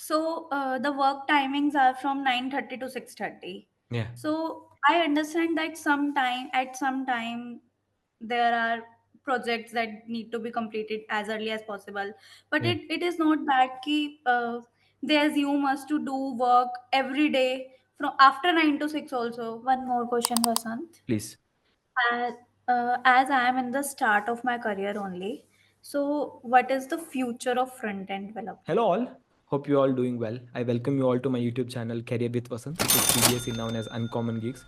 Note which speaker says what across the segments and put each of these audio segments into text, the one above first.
Speaker 1: The work timings are from 9:30 to 6:30.
Speaker 2: Yeah.
Speaker 1: So I understand that some time there are projects that need to be completed as early as possible. But
Speaker 2: Yeah.
Speaker 1: it is not that ki, they assume us to do work every day from after 9 to 6 also. One more question, Vasant.
Speaker 2: Please.
Speaker 1: As, as I am in the start of my career only, so what is the future of front end
Speaker 2: Hello
Speaker 1: development?
Speaker 2: all. Hope you all doing well. I welcome you all to my YouTube channel Career with Vasanth, which is previously known as Uncommon Geeks.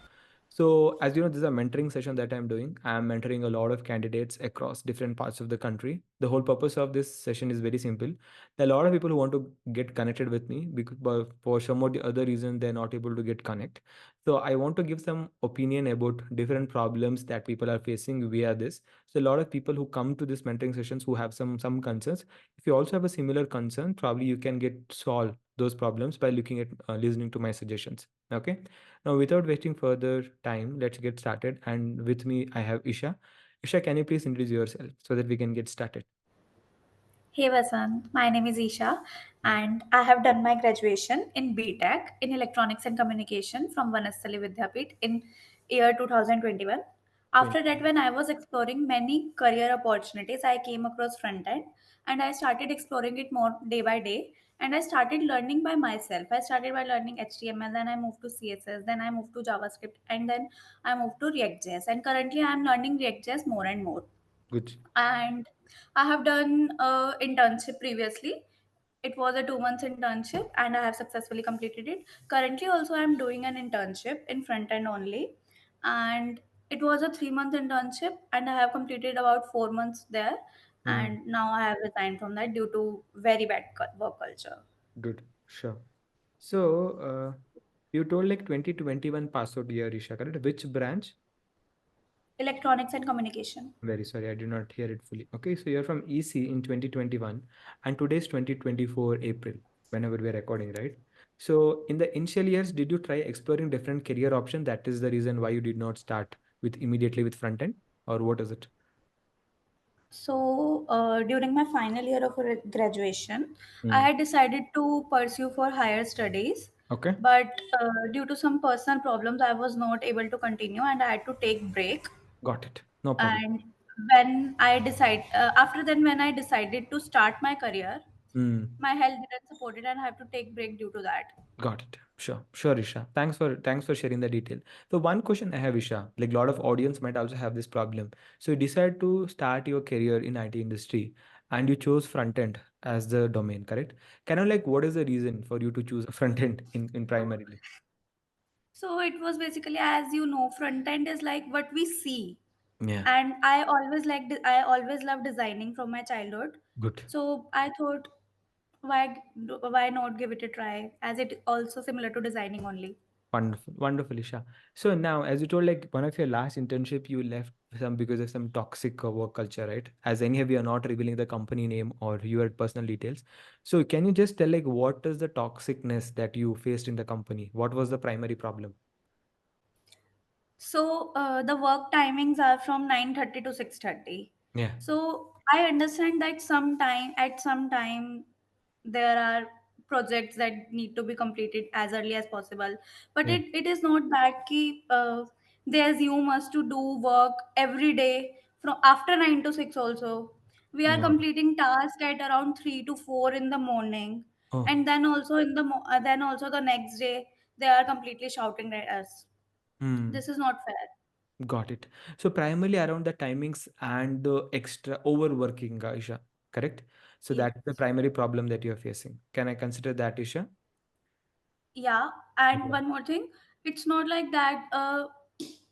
Speaker 2: So, as you know, this is a mentoring session that I'm doing. I'm mentoring a lot of candidates across different parts of the country. The whole purpose of this session is very simple. There are a lot of people who want to get connected with me because but for some or the other reason they're not able to get connect. So I want to give some opinion about different problems that people are facing via this. So a lot of people who come to this mentoring sessions who have some concerns. If you also have a similar concern, probably you can get solve those problems by looking at listening to my suggestions. Okay. Now, without wasting further time, let's get started. And with me, I have Isha. Isha, can you please introduce yourself so that we can get started?
Speaker 1: Hey Vasant, my name is Isha and I have done my graduation in BTech in Electronics and Communication from Vanasthali Vidyapeeth in year 2021. After that, when I was exploring many career opportunities, I came across front end and I started exploring it more day by day and I started learning by myself. I started by learning HTML, then I moved to CSS, then I moved to JavaScript and then I moved to React.js and currently I am learning React.js more and more.
Speaker 2: Good.
Speaker 1: And I have done a internship previously. It was a 2 months internship and I have successfully completed it. Currently also I'm doing an internship in front end only, and it was a 3 month internship and I have completed about 4 months there,
Speaker 2: Hmm.
Speaker 1: and now I have resigned from that due to very bad work culture.
Speaker 2: Good. Sure. So, you told like 2021 password year, Isha, correct? Which branch?
Speaker 1: Electronics and communication.
Speaker 2: Very sorry, I did not hear it fully. Okay, so you're from EC in 2021, and today's 2024 April, whenever we're recording, right? So, in the initial years, did you try exploring different career options? That is the reason why you did not start with immediately with front end, or what is it?
Speaker 1: During my final year of graduation, I
Speaker 2: Hmm.
Speaker 1: had decided to pursue for higher studies,
Speaker 2: Okay,
Speaker 1: but due to some personal problems, I was not able to continue, and I had to take break.
Speaker 2: got it. No problem.
Speaker 1: And after then, when I decided to start my career,
Speaker 2: Hmm.
Speaker 1: my health didn't support it, and I have to take break due to that.
Speaker 2: Got it. Sure, sure, Isha. Thanks for sharing the detail. So one question I have, Isha, like a lot of audience might also have this problem. So you decide to start your career in IT industry and you chose front end as the domain, correct? Can you like what is the reason for you to choose front end in primarily?
Speaker 1: So it was basically, as you know, front end is like what we see,
Speaker 2: Yeah,
Speaker 1: and I always loved designing from my childhood.
Speaker 2: good.
Speaker 1: So I thought, why not give it a try, as it also similar to designing only.
Speaker 2: Wonderful, wonderful, Isha. So now, as you told, like one of your last internship, you left some because of some toxic work culture, right? As anyhow, we are not revealing the company name or your personal details. So can you just tell like what is the toxicness that you faced in the company? What was the primary problem?
Speaker 1: The work timings are from 9:30 to 6:30.
Speaker 2: Yeah,
Speaker 1: So I understand that some time there are projects that need to be completed as early as possible. But
Speaker 2: yeah,
Speaker 1: it is not that they assume us to do work every day from after 9 to 6 also. We are
Speaker 2: got it.
Speaker 1: completing tasks at around 3 to 4 in the morning,
Speaker 2: Oh,
Speaker 1: and then also the next day they are completely shouting at us.
Speaker 2: hmm.
Speaker 1: This is not fair.
Speaker 2: Got it. So primarily around the timings and the extra overworking, Isha, correct? So
Speaker 1: Yes.
Speaker 2: that's the primary problem that you're facing. Can I consider that, Isha?
Speaker 1: Yeah, and
Speaker 2: Yeah.
Speaker 1: one more thing, it's not like that.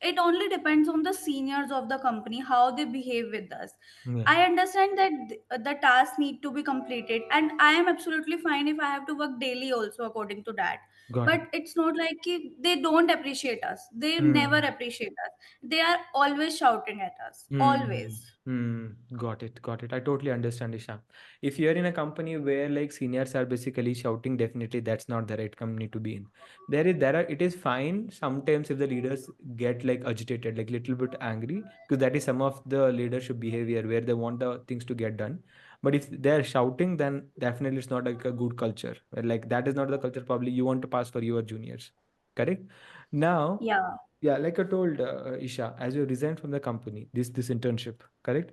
Speaker 1: It only depends on the seniors of the company how they behave with us.
Speaker 2: Yeah.
Speaker 1: I understand that the tasks need to be completed, and I am absolutely fine if I have to work daily also according to that.
Speaker 2: Got it.
Speaker 1: But it's not like they don't appreciate us. They never
Speaker 2: Hmm.
Speaker 1: appreciate us. They are always shouting at us.
Speaker 2: Hmm.
Speaker 1: Always.
Speaker 2: Hmm. Got it. Got it. I totally understand, Isha. If you're in a company where like seniors are basically shouting, definitely that's not the right company to be in. It is fine sometimes if the leaders get like agitated, like little bit angry, because that is some of the leadership behavior where they want the things to get done. But if they're shouting, then definitely it's not like a good culture. Like that is not the culture probably you want to pass for your juniors. Correct? Now,
Speaker 1: Yeah.
Speaker 2: yeah, like I told Isha, as you resigned from the company, this internship, correct?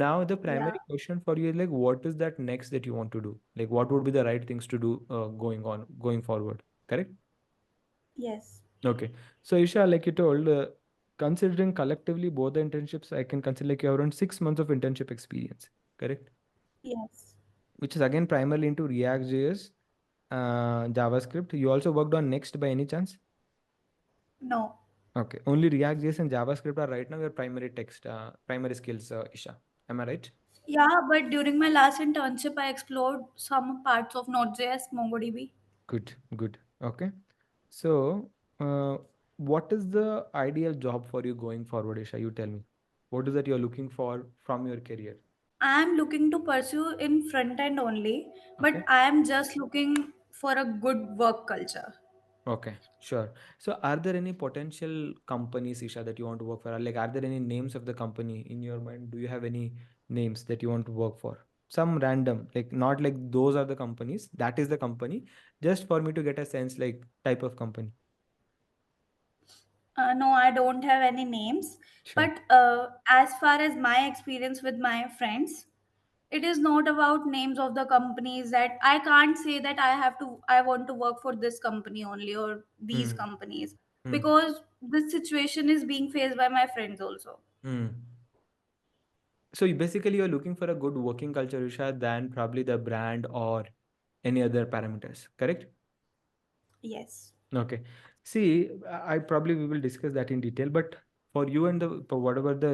Speaker 2: Now the
Speaker 1: Yeah.
Speaker 2: primary question for you is like, what is that next that you want to do? Like, what would be the right things to do going forward? Correct?
Speaker 1: Yes.
Speaker 2: Okay. So Isha, like you told, considering collectively both the internships, I can consider like you have around 6 months of internship experience, correct?
Speaker 1: Yes.
Speaker 2: Which is again primarily into React.js, JavaScript. You also worked on Next by any chance?
Speaker 1: No.
Speaker 2: Okay. Only React.js and JavaScript are right now your primary skills, Isha. Am I right?
Speaker 1: Yeah, but during my last internship, I explored some parts of Node.js, MongoDB.
Speaker 2: Good, good. Okay. So, what is the ideal job for you going forward, Isha? You tell me. What is that you're looking for from your career?
Speaker 1: I am looking to pursue in front end only,
Speaker 2: Okay.
Speaker 1: but I am just looking for a good work culture.
Speaker 2: Okay, sure. So, are there any potential companies, Isha, that you want to work for? Like, are there any names of the company in your mind? Do you have any names that you want to work for? Some random, like not like those are the companies, that is the company, just for me to get a sense, like type of company.
Speaker 1: No, I don't have any names,
Speaker 2: Sure.
Speaker 1: but as far as my experience with my friends, it is not about names of the companies that I can't say that I want to work for this company only or these
Speaker 2: Hmm.
Speaker 1: companies,
Speaker 2: Hmm.
Speaker 1: because this situation is being faced by my friends also.
Speaker 2: Hmm. So basically, you're looking for a good working culture, Isha, than probably the brand or any other parameters, correct?
Speaker 1: Yes.
Speaker 2: Okay. See, I probably we will discuss that in detail, but for you and for whatever the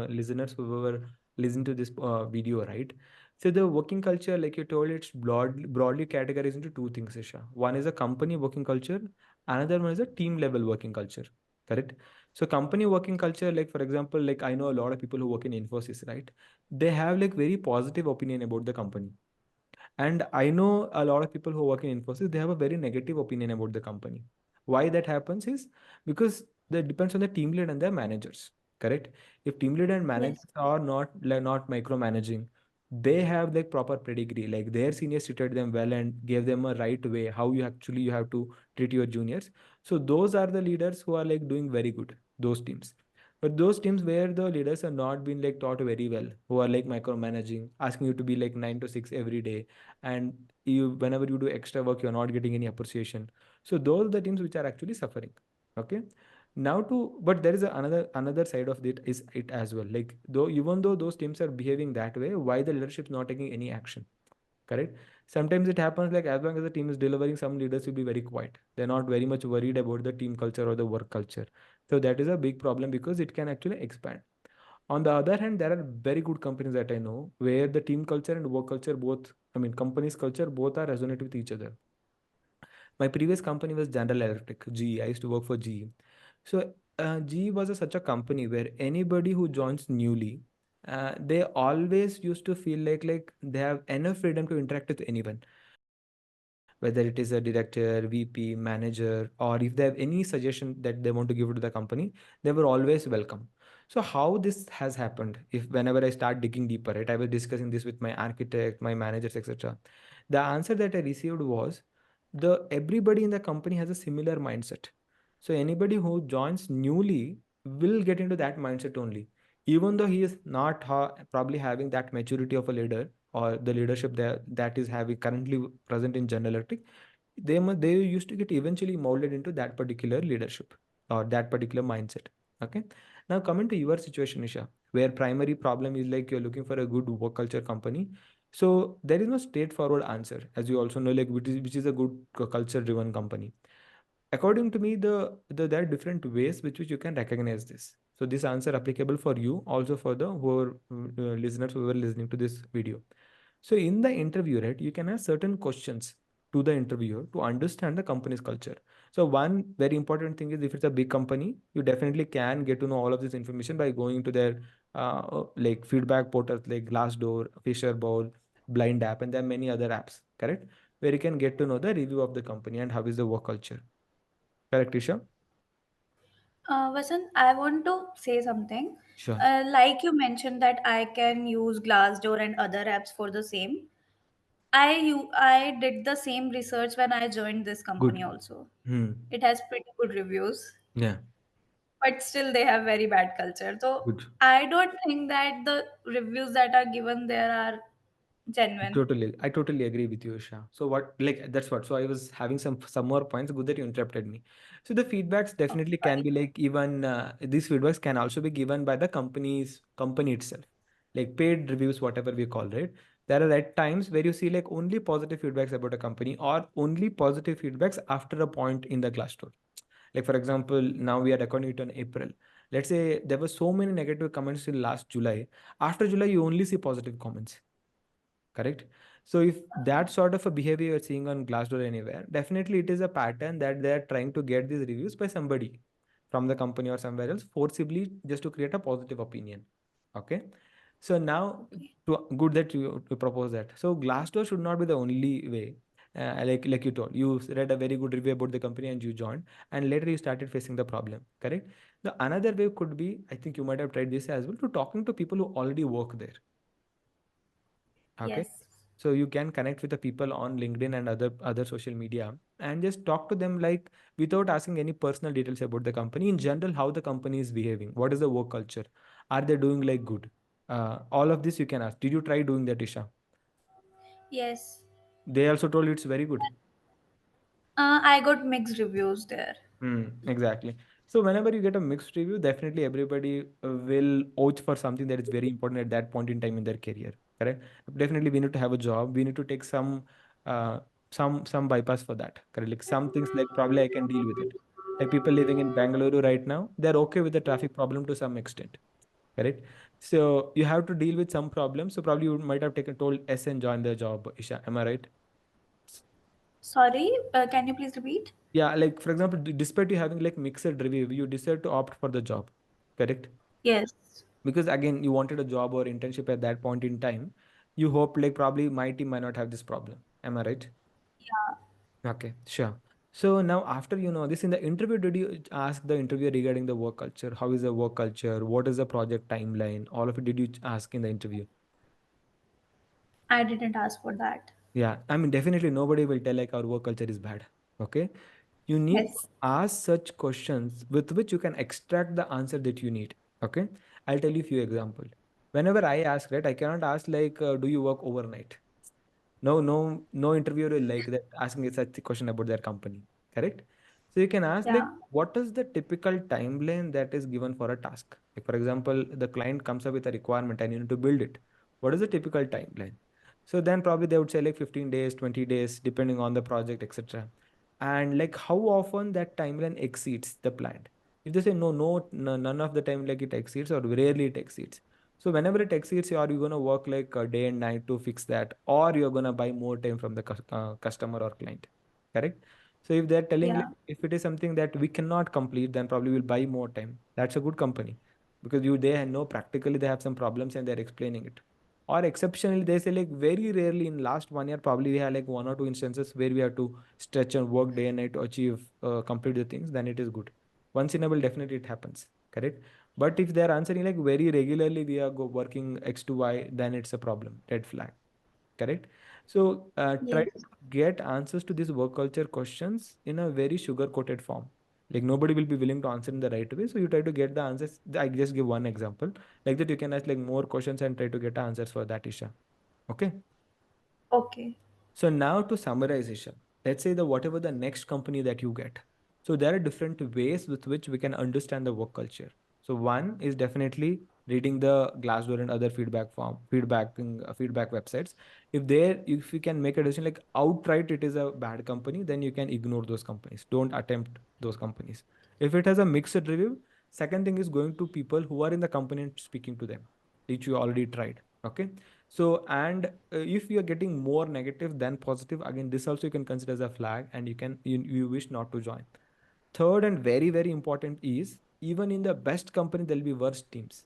Speaker 2: listeners whoever listen to this video, right? So the working culture, like you told, it's broadly categorized into two things, Isha. One is a company working culture, another one is a team level working culture. Correct? So company working culture, like for example, like I know a lot of people who work in Infosys, right? They have like very positive opinion about the company, and I know a lot of people who work in Infosys, they have a very negative opinion about the company. Why that happens is because that depends on the team lead and their managers. Correct? If team lead and
Speaker 1: Yes.
Speaker 2: managers are not micromanaging, they have like proper pedigree, like their seniors treated them well and gave them a right way how you have to treat your juniors. So those are the leaders who are like doing very good, those teams. But those teams where the leaders are not being like taught very well, who are like micromanaging, asking you to be like 9 to 6 every day, and you whenever you do extra work you're not getting any appreciation, so those are the teams which are actually suffering. Okay. Now to but there is another side of it as well, like though even though those teams are behaving that way, why the leadership is not taking any action? Correct. Sometimes it happens like as long as the team is delivering, some leaders will be very quiet, they're not very much worried about the team culture or the work culture. So that is a big problem because it can actually expand. On the other hand, there are very good companies that I know where the team culture and work culture both, I mean, companies culture both are resonate with each other. My previous company was General Electric, GE. I used to work for GE. So GE was such a company where anybody who joins newly, they always used to feel like they have enough freedom to interact with anyone, whether it is a director, VP, manager, or if they have any suggestion that they want to give to the company, they were always welcome. So how this has happened? If whenever I start digging deeper, right, I was discussing this with my architect, my managers, etc. The answer that I received was the everybody in the company has a similar mindset. So anybody who joins newly will get into that mindset only, even though he is not probably having that maturity of a leader or the leadership that is having currently present in General Electric. They used to get eventually molded into that particular leadership or that particular mindset. Okay. Now coming to your situation, Isha, where primary problem is like you're looking for a good work culture company. So there is no straightforward answer, as you also know, like which is a good culture driven company. According to me, there are different ways which you can recognize this. So this answer applicable for you, also for the whoever listeners who are listening to this video. So in the interview, right, you can ask certain questions to the interviewer to understand the company's culture. So one very important thing is if it's a big company, you definitely can get to know all of this information by going to their like feedback portals like Glassdoor, Fisher Bowl, Blind App, and there are many other apps, correct? Where you can get to know the review of the company and how is the work culture. Correct, Isha?
Speaker 1: Vasant, I want to say something.
Speaker 2: Sure.
Speaker 1: Like you mentioned that I can use Glassdoor and other apps for the same. I did the same research when I joined this company
Speaker 2: Good.
Speaker 1: also.
Speaker 2: Hmm.
Speaker 1: It has pretty good reviews,
Speaker 2: Yeah.
Speaker 1: but still they have very bad culture. So
Speaker 2: Good.
Speaker 1: I don't think that the reviews that are given there are genuine.
Speaker 2: I totally agree with you, Isha. So what, like, that's what. So I was having some more points. Good that you interrupted me. So the feedbacks
Speaker 1: Okay,
Speaker 2: definitely can
Speaker 1: sorry.
Speaker 2: be like even these feedbacks can also be given by the company itself, like paid reviews, whatever we call it. There are at times where you see like only positive feedbacks about a company or only positive feedbacks after a point in the Glassdoor. Like for example, now we are recording it on April. Let's say there were so many negative comments in last July. After July, you only see positive comments, correct? So if that sort of a behavior you're seeing on Glassdoor anywhere, definitely it is a pattern that they're trying to get these reviews by somebody from the company or somewhere else forcibly just to create a positive opinion. Okay. So now,
Speaker 1: Okay.
Speaker 2: good that you propose that. So Glassdoor should not be the only way. Like you told, you read a very good review about the company and you joined, and later you started facing the problem. Correct. The another way could be, I think you might have tried this as well, to talking to people who already work there. Okay.
Speaker 1: Yes.
Speaker 2: So you can connect with the people on LinkedIn and other social media and just talk to them like without asking any personal details about the company in general, how the company is behaving, what is the work culture, are they doing like good, all of this you can ask. Did you try doing that, Isha?
Speaker 1: Yes.
Speaker 2: They also told you it's very good.
Speaker 1: I got mixed reviews there.
Speaker 2: Exactly. So whenever you get a mixed review, definitely everybody will oath for something that is very important at that point in time in their career. Correct. Definitely, we need to have a job. We need to take uh, some bypass for that. Correct. Like some things, like probably I can deal with it. Like people living in Bangalore right now, they're okay with the traffic problem to some extent. Correct. So you have to deal with some problems. So probably you might have taken told S and join the job, Isha. Am I right?
Speaker 1: Sorry, can you please repeat?
Speaker 2: Yeah, like for example, despite you having like mixed review, you decide to opt for the job, correct?
Speaker 1: Yes.
Speaker 2: Because again, you wanted a job or internship at that point in time. You hope like probably my team might not have this problem. Am I right?
Speaker 1: Yeah.
Speaker 2: Okay, sure. So now after you know this in the interview, did you ask the interviewer regarding the work culture? How is the work culture? What is the project timeline? All of it did you ask in the interview?
Speaker 1: I didn't ask for that.
Speaker 2: Yeah, I mean definitely nobody will tell like our work culture is bad. Okay. You need to
Speaker 1: Yes.
Speaker 2: ask such questions with which you can extract the answer that you need. Okay. I'll tell you a few examples. Whenever I ask, right, I cannot ask like, do you work overnight? No interviewer will like that asking such a question about their company. Correct. So you can ask like,
Speaker 1: Yeah.
Speaker 2: what is the typical timeline that is given for a task? Like for example, the client comes up with a requirement and you need to build it. What is the typical timeline? So then probably they would say like 15 days, 20 days, depending on the project, etc. And like how often that timeline exceeds the planned. If they say no, none of the time like it exceeds or rarely it exceeds. So whenever it exceeds, are you gonna work like a day and night to fix that, or you're gonna buy more time from the customer or client, correct? So if they're telling like
Speaker 1: Yeah.
Speaker 2: if it is something that we cannot complete, then probably we'll buy more time. That's a good company because you they know practically they have some problems and they're explaining it. Or exceptionally, they say like very rarely in last 1 year, probably we have like one or two instances where we have to stretch and work day and night to achieve complete the things. Then it is good. Once in a while, definitely it happens. Correct. But if they're answering like very regularly, we are working X to Y, then it's a problem. Red flag. Correct. So try
Speaker 1: Yes.
Speaker 2: to get answers to these work culture questions in a very sugar coated form. Like nobody will be willing to answer in the right way. So you try to get the answers. I just give one example. Like that, you can ask like more questions and try to get answers for that, Isha. Okay.
Speaker 1: Okay.
Speaker 2: So now to summarize, Isha, let's say the whatever the next company that you get. So there are different ways with which we can understand the work culture. So one is definitely reading the Glassdoor and other feedback websites. If you can make a decision like outright it is a bad company, then you can ignore those companies. Don't attempt those companies. If it has a mixed review, second thing is going to people who are in the company and speaking to them, which you already tried. Okay. So, and if you are getting more negative than positive, again, this also you can consider as a flag and you wish not to join. Third and very, very important is even in the best company, there'll be worse teams,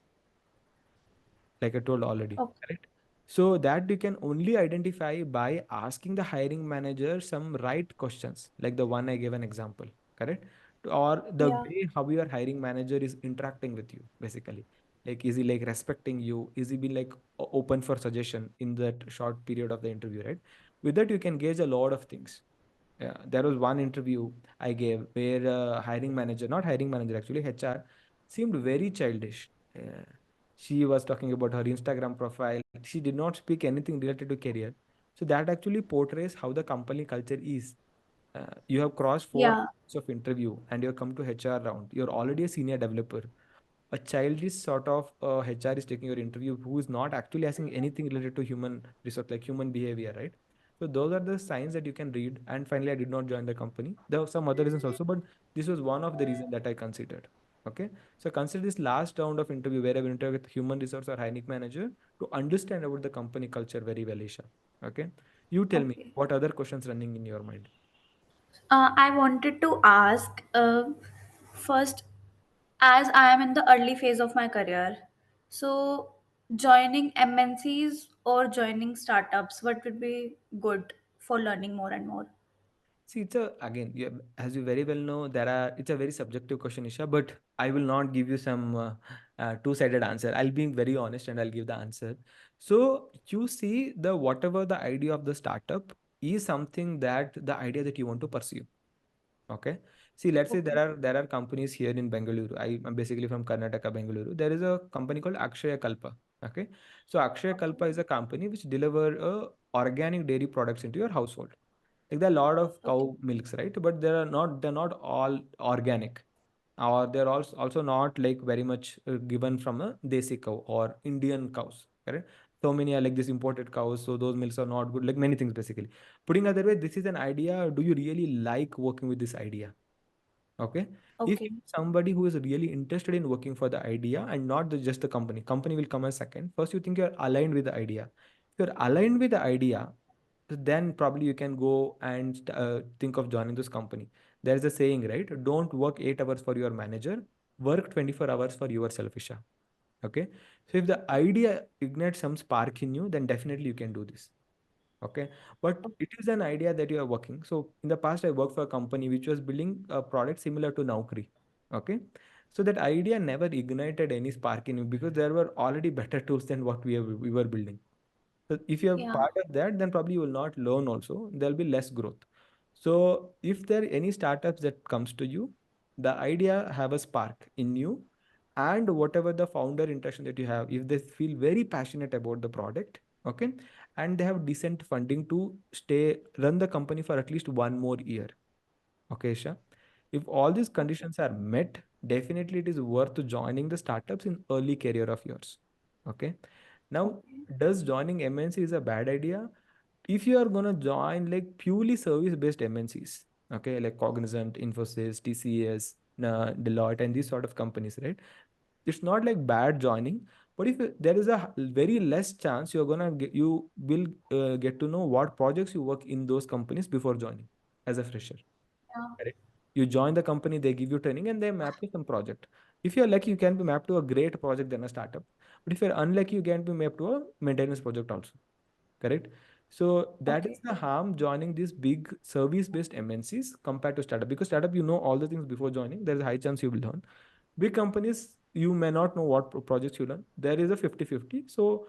Speaker 2: like I told already.
Speaker 1: Okay.
Speaker 2: Correct. So that you can only identify by asking the hiring manager some right questions, like the one I gave an example. Correct. or the
Speaker 1: Yeah.
Speaker 2: way how your hiring manager is interacting with you, basically. Like, is he like respecting you? Is he being like open for suggestion in that short period of the interview, right? With that, you can gauge a lot of things. Yeah, there was one interview I gave where hiring manager, not hiring manager, actually HR, seemed very childish. Uh, she was talking about her Instagram profile. She did not speak anything related to career. So that actually portrays how the company culture is. You have crossed four
Speaker 1: Yeah.
Speaker 2: rounds of interview and you have come to HR round. You're already a senior developer. A childish sort of HR is taking your interview who is not actually asking anything related to human resource, like human behavior, right? So those are the signs that you can read. And finally, I did not join the company. There were some other reasons also, but this was one of the reasons that I considered. Okay. So consider this last round of interview where I will interact with human resource or hiring manager to understand about the company culture very well, Isha. Okay. You tell me
Speaker 1: Okay.
Speaker 2: what other questions running in your mind.
Speaker 1: I wanted to ask first, as I am in the early phase of my career, so joining MNCs or joining startups, what would be good for learning more and more?
Speaker 2: See, it's a again, as you very well know, there are it's a very subjective question, Isha. But I will not give you some two-sided answer. I'll be very honest and I'll give the answer. So you see, the whatever the idea of the startup is something that the idea that you want to pursue. Okay. See, let's say
Speaker 1: Okay.
Speaker 2: there are companies here in Bengaluru. I'm basically from Karnataka, Bengaluru. There is a company called Akshaya Kalpa. Okay. So Akshaya Kalpa is a company which deliver organic dairy products into your household. Like, there are a lot of
Speaker 1: Okay.
Speaker 2: cow milks, right? But they're not all organic, or they're also not like very much given from a desi cow or Indian cows, correct? So many are like this imported cows, so those milks are not good, like many things basically. Putting other way, this is an idea. Do you really like working with this idea? Okay. If
Speaker 1: Okay.
Speaker 2: you're somebody who is really interested in working for the idea and not just the company will come as second. First, you think you're aligned with the idea. If you're aligned with the idea, then probably you can go and think of joining this company. There's a saying, right? Don't work 8 hours for your manager, work 24 hours for yourself, Isha. Okay. So if the idea ignites some spark in you, then definitely you can do this. Okay. But it is an idea that you are working. So in the past, I worked for a company which was building a product similar to Naukri. Okay. So that idea never ignited any spark in you because there were already better tools than what we were building. So if you are
Speaker 1: Yeah.
Speaker 2: part of that, then probably you will not learn also. There'll be less growth. So if there are any startups that comes to you, the idea have a spark in you, and whatever the founder interaction that you have, if they feel very passionate about the product, okay, and they have decent funding to stay run the company for at least 1 more year. Okay, Isha. If all these
Speaker 1: Okay.
Speaker 2: conditions are met, definitely it is worth joining the startups in early career of yours. Okay. Now,
Speaker 1: Okay.
Speaker 2: does joining MNC is a bad idea? If you are gonna join like purely service-based MNCs, okay, like Cognizant, Infosys, TCS, Deloitte, and these sort of companies, right? It's not like bad joining, but if there is a very less chance you will get to know what projects you work in those companies before joining as a fresher.
Speaker 1: Yeah.
Speaker 2: Correct. You join the company, they give you training, and they map you some project. If you're lucky, you can be mapped to a great project than a startup. But if you're unlucky, you can be mapped to a maintenance project also. Correct. So that is
Speaker 1: Okay.
Speaker 2: the harm joining these big service-based MNCs compared to startup. Because startup, you know all the things before joining. There's a high chance you will learn. Big companies, you may not know what projects you learn. There is a 50-50. So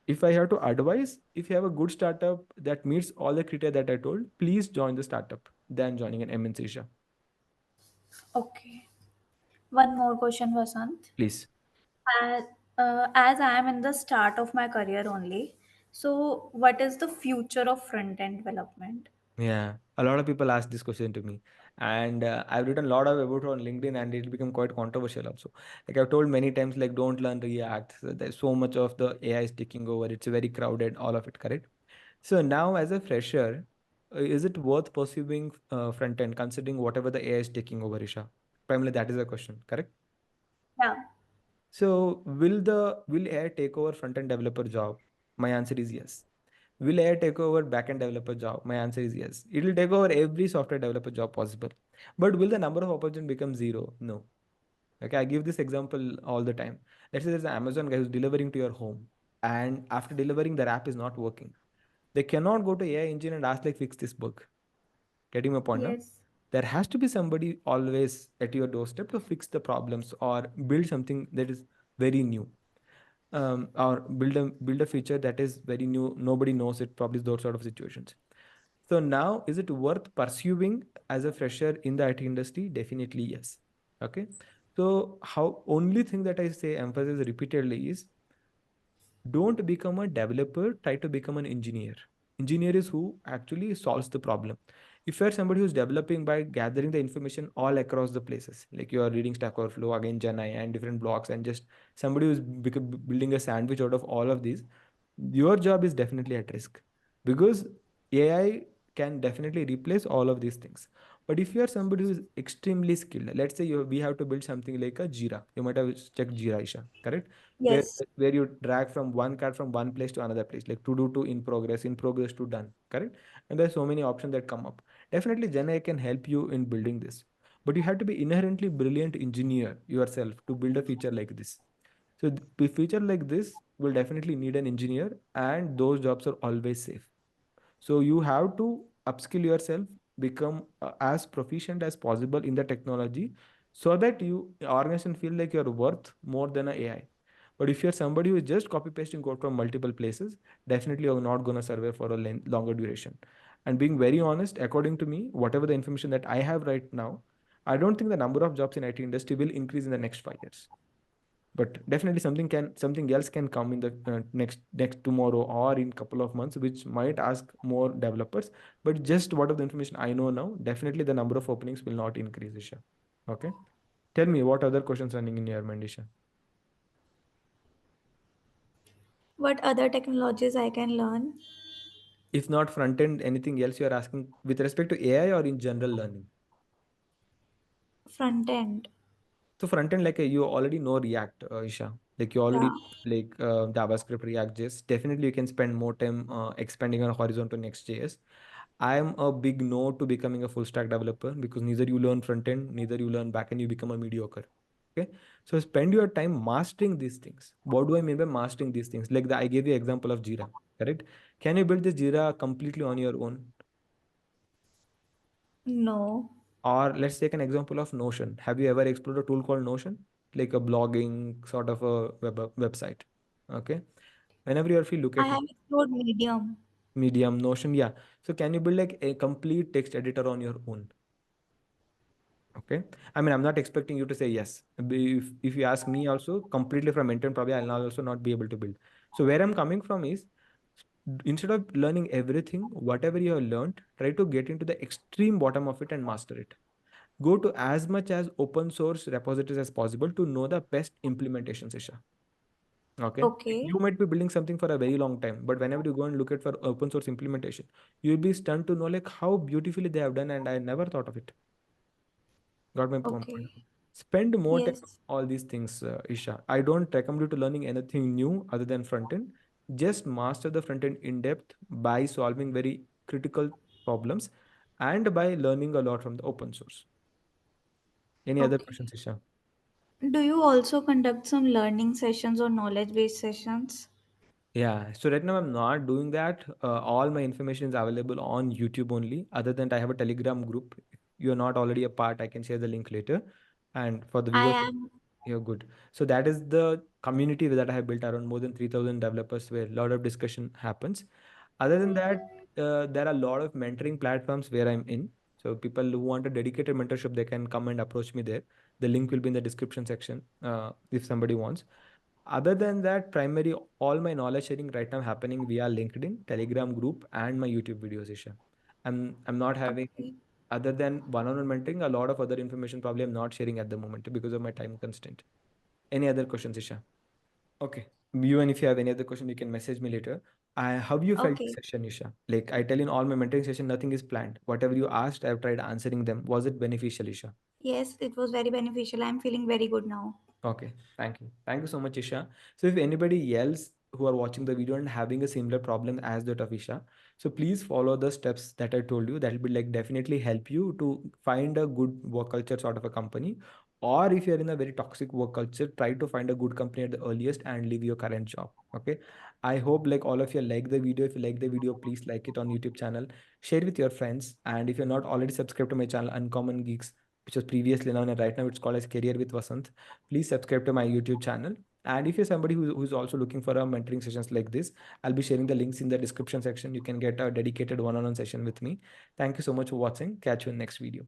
Speaker 2: if I have to advise, if you have a good startup that meets all the criteria that I told, please join the startup than joining an MNC. Isha.
Speaker 1: Okay. One more question, Vasant.
Speaker 2: Please.
Speaker 1: As, as I am in the start of my career only, so what is the future of front end development?
Speaker 2: Yeah, a lot of people ask this question to me, and I've written a lot of about it on LinkedIn, and it become quite controversial also. Like I've told many times, like don't learn React. So there's so much of the AI is taking over. It's very crowded, all of it, correct? So now, as a fresher, is it worth pursuing front end, considering whatever the AI is taking over, Isha? Primarily, that is the question, correct?
Speaker 1: Yeah.
Speaker 2: So will AI take over front end developer job? My answer is yes. Will AI take over backend developer job? My answer is yes. It will take over every software developer job possible. But will the number of opportunities become zero? No. Okay, I give this example all the time. Let's say there's an Amazon guy who's delivering to your home, and after delivering, their app is not working. They cannot go to AI engine and ask like fix this bug. Getting my point now?
Speaker 1: Yes.
Speaker 2: There has to be somebody always at your doorstep to fix the problems or build something that is very new, or build a feature that is very new, nobody knows it, probably those sort of situations. So now, is it worth pursuing as a fresher in the IT industry? Definitely yes. Okay. So how only thing that I say emphasize repeatedly is, don't become a developer, try to become an engineer. Engineer is who actually solves the problem. If you're somebody who's developing by gathering the information all across the places, like you are reading Stack Overflow, again Gen AI and different blocks, and just somebody who's building a sandwich out of all of these, your job is definitely at risk, because AI can definitely replace all of these things. But if you are somebody who is extremely skilled, let's say we have to build something like a Jira. You might have checked Jira, Isha, correct? where
Speaker 1: Yes.
Speaker 2: where you drag from one card from one place to another place, like to do to in progress to done, correct? And there's so many options that come up. Definitely Gen AI can help you in building this, but you have to be inherently brilliant engineer yourself to build a feature like this. So a feature like this will definitely need an engineer, and those jobs are always safe. So you have to upskill yourself, become as proficient as possible in the technology, so that you organization feel like you're worth more than a AI. But if you're somebody who is just copy pasting code from multiple places, definitely you're not going to survive for a longer duration. And being very honest, according to me, whatever the information that I have right now, I don't think the number of jobs in IT industry will increase in the next 5 years. But definitely something else can come in the next tomorrow or in couple of months, which might ask more developers. But just what of the information I know now, definitely the number of openings will not increase, Isha. Okay, tell me what other questions running in your mind, Isha.
Speaker 1: What other technologies I can learn?
Speaker 2: If not front end, anything else you are asking with respect to AI or in general learning?
Speaker 1: Front end.
Speaker 2: So front end, like you already know React, Isha. Like you already
Speaker 1: Yeah.
Speaker 2: like JavaScript, React, JS. Definitely, you can spend more time expanding on horizon to Next.js. I am a big no to becoming a full stack developer, because neither you learn front end, neither you learn back end. You become a mediocre. Okay, so spend your time mastering these things. What do I mean by mastering these things? Like I gave you example of Jira, correct? Can you build this Jira completely on your own?
Speaker 1: No.
Speaker 2: Or let's take an example of Notion. Have you ever explored a tool called Notion? Like a blogging sort of a website. Okay. Whenever you feel look
Speaker 1: I
Speaker 2: at
Speaker 1: have explored Medium.
Speaker 2: Medium, Notion, yeah. So can you build like a complete text editor on your own? Okay. I mean, I'm not expecting you to say yes. If you ask me also completely from intent, probably I'll also not be able to build. So where I'm coming from is, instead of learning everything, whatever you have learned, try to get into the extreme bottom of it and master it. Go to as much as open source repositories as possible to know the best implementation, Isha. Okay. Like
Speaker 1: Okay.
Speaker 2: you might be building something for a very long time, but whenever you go and look at for open source implementation, you'll be stunned to know like how beautifully they have done, and I never thought of it. Got my point.
Speaker 1: Okay.
Speaker 2: Spend more time
Speaker 1: Yes.
Speaker 2: on all these things, Isha. I don't recommend you to learning anything new other than front end. Just master the front end in depth by solving very critical problems and by learning a lot from the open source. Any other
Speaker 1: Okay.
Speaker 2: questions, Isha?
Speaker 1: Do you also conduct some learning sessions or knowledge based sessions?
Speaker 2: Yeah, so right now I'm not doing that. All my information is available on YouTube only. Other than I have a Telegram group. If you're not already a part, I can share the link later. And for the
Speaker 1: I
Speaker 2: viewers,
Speaker 1: am.
Speaker 2: you're good. So that is the community that I have built around more than 3,000 developers, where a lot of discussion happens. Other than that, there are a lot of mentoring platforms where I'm in. So people who want a dedicated mentorship, they can come and approach me there. The link will be in the description section if somebody wants. Other than that, primary all my knowledge sharing right now happening via LinkedIn, Telegram group, and my YouTube videos, Isha. I'm not having,
Speaker 1: Okay.
Speaker 2: other than one-on-one mentoring, a lot of other information probably I'm not sharing at the moment because of my time constraint. Any other questions, Isha? Okay. You, and if you have any other question, you can message me later. How you felt the
Speaker 1: Okay.
Speaker 2: session, Isha? Like I tell in all my mentoring session, nothing is planned. Whatever you asked, I've tried answering them. Was it beneficial, Isha?
Speaker 1: Yes, it was very beneficial. I'm feeling very good now.
Speaker 2: Okay, thank you. Thank you so much, Isha. So if anybody else who are watching the video and having a similar problem as that of Isha, so please follow the steps that I told you. That will be like definitely help you to find a good work culture sort of a company, Or if you're in a very toxic work culture, try to find a good company at the earliest and leave your current job. Okay. I hope like all of you like the video. If you like the video, please like it on YouTube channel, share with your friends. And if you're not already subscribed to my channel, Uncommon Geeks, which was previously known and right now it's called as Career with Vasanth, please subscribe to my YouTube channel. And if you're somebody who's also looking for a mentoring sessions like this, I'll be sharing the links in the description section. You can get a dedicated one-on-one session with me. Thank you so much for watching. Catch you in next video.